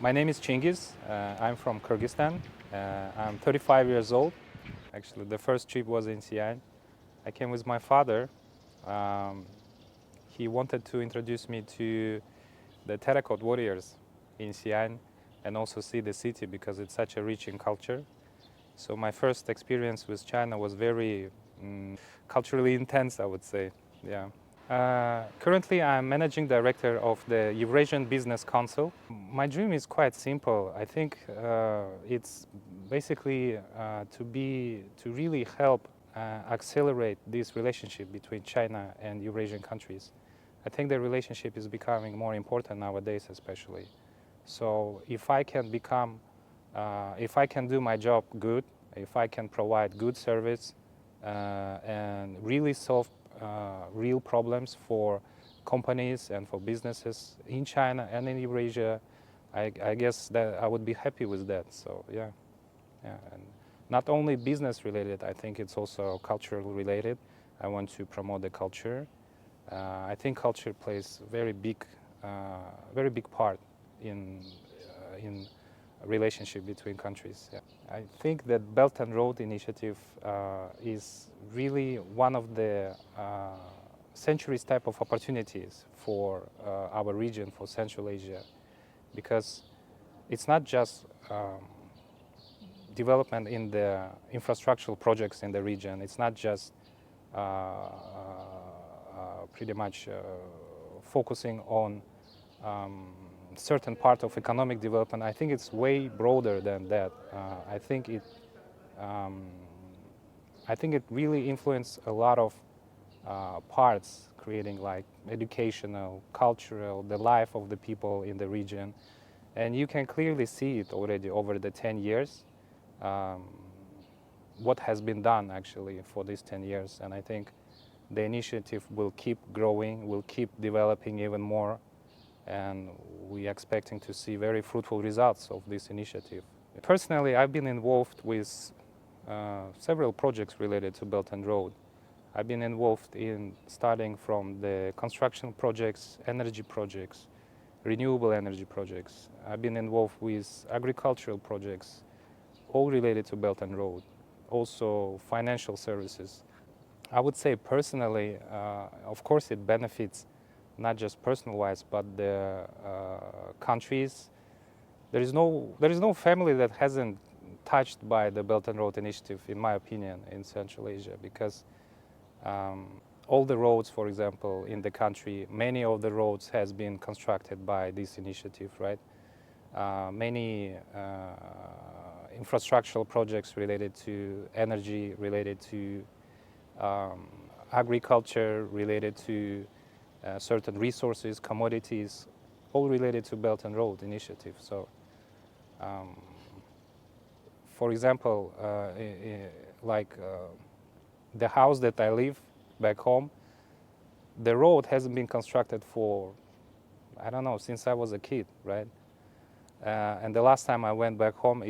My name is Чингиz. I'm from Kyrgyzstan. I'm 35 years old. Actually, the first trip was in Xi'an. I came with my father. Um, he wanted to introduce me to the terracotta warriors in Xi'an and also see the city because it's such a rich in culture. So my first experience with China was very culturally intense, I would say. Yeah. Currently, I'm managing director of the Eurasian Business Council. My dream is quite simple. I think it's basically to really help accelerate this relationship between China and Eurasian countries. I think the relationship is becoming more important nowadays, especially. So if I can do my job good, if I can provide good service and really solve real problems for companies and for businesses in China and in Eurasia, I guess that I would be happy with that. So yeah, and not only business related, I think it's also cultural related. I want to promote the culture. I think culture plays a very big part in a relationship between countries. Yeah. I think that Belt and Road Initiative is really one of the centuries type of opportunities for our region, for Central Asia, because it's not just development in the infrastructural projects in the region. It's not just pretty much focusing on certain part of economic development. I think it's way broader than that. I think it really influenced a lot of parts, creating like educational, cultural, the life of the people in the region. And you can clearly see it already over the 10 years, what has been done actually for these 10 years. And I think the initiative will keep growing, will keep developing even more. And we're expecting to see very fruitful results of this initiative. Personally, I've been involved with several projects related to Belt and Road. I've been involved in starting from the construction projects, energy projects, renewable energy projects. I've been involved with agricultural projects, all related to Belt and Road, also financial services. I would say personally, of course it benefits not just personal-wise, but the countries. There is no family that hasn't touched by the Belt and Road Initiative, in my opinion, in Central Asia, because all the roads, for example, in the country, many of the roads has been constructed by this initiative, right? Many infrastructural projects related to energy, related to agriculture, related to certain resources, commodities, all related to Belt and Road Initiative. So, for example, the house that I live back home, the road hasn't been constructed for, I don't know, since I was a kid, right? And the last time I went back home,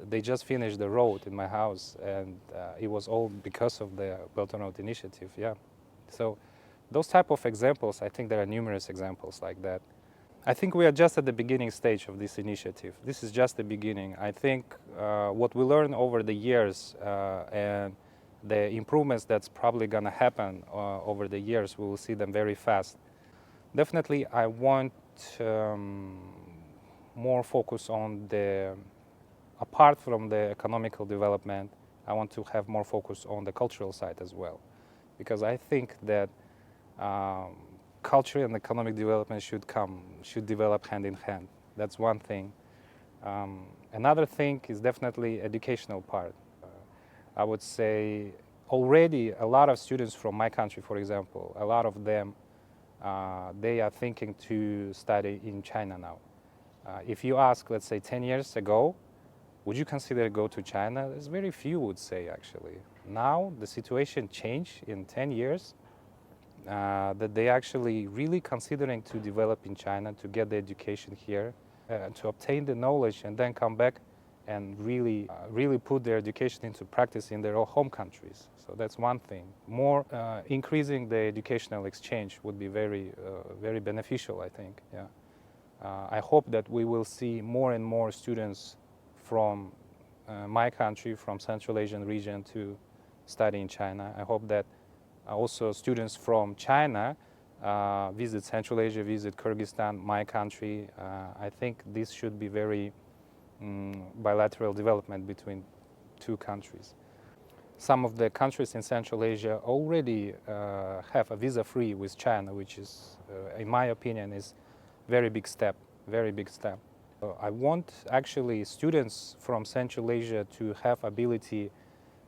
they just finished the road in my house, and it was all because of the Belt and Road Initiative. Yeah, so those type of examples, I think there are numerous examples like that. I think we are just at the beginning stage of this initiative. This is just the beginning. I think what we learn over the years and the improvements that's probably going to happen over the years, we will see them very fast. Definitely, I want more focus on apart from the economical development, I want to have more focus on the cultural side as well. Because I think that culture and economic development should develop hand in hand. That's one thing. Another thing is definitely educational part. I would say already a lot of students from my country, for example, a lot of them, they are thinking to study in China now. If you ask, let's say 10 years ago, would you consider go to China? There's very few would say actually. Now the situation changed in 10 years, that they actually really considering to develop in China, to get the education here, to obtain the knowledge and then come back and really put their education into practice in their own home countries. So that's one thing. More increasing the educational exchange would be very beneficial, I think. Yeah. I hope that we will see more and more students from my country, from Central Asian region, to study in China. I hope that also students from China visit Central Asia, visit Kyrgyzstan, my country. I think this should be very bilateral development between two countries. Some of the countries in Central Asia already have a visa-free with China, which is, in my opinion, is very big step, very big step. I want actually students from Central Asia to have ability,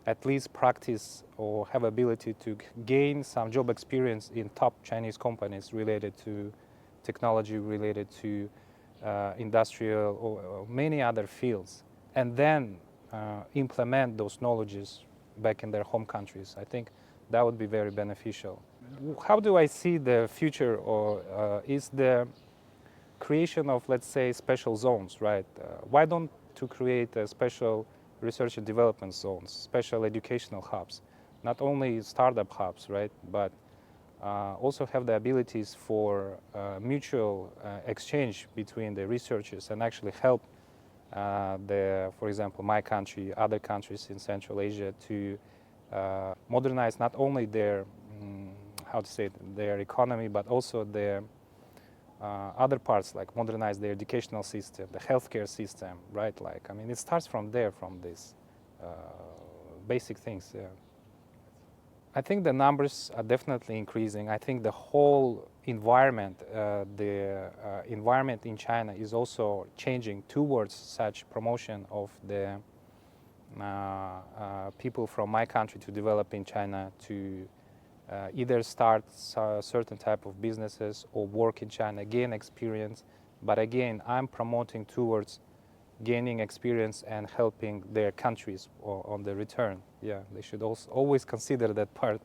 at least practice or have ability to gain some job experience in top Chinese companies related to technology, related to industrial or many other fields, and then implement those knowledges back in their home countries. I think that would be very beneficial. How do I see the future, or is the creation of, let's say, special zones, right? Why don't to create a special research and development zones, special educational hubs, not only startup hubs, right, but also have the abilities for mutual exchange between the researchers and actually help for example, my country, other countries in Central Asia to modernize not only their, how to say it, their economy, but also their other parts, like modernize their educational system, the healthcare system, right? Like, I mean, it starts from there, from these basic things. Yeah. I think the numbers are definitely increasing. I think the whole environment, the environment in China is also changing towards such promotion of the people from my country to develop in China, to either start certain type of businesses or work in China, gain experience. But again, I'm promoting towards gaining experience and helping their countries on the return. Yeah, they should also always consider that part.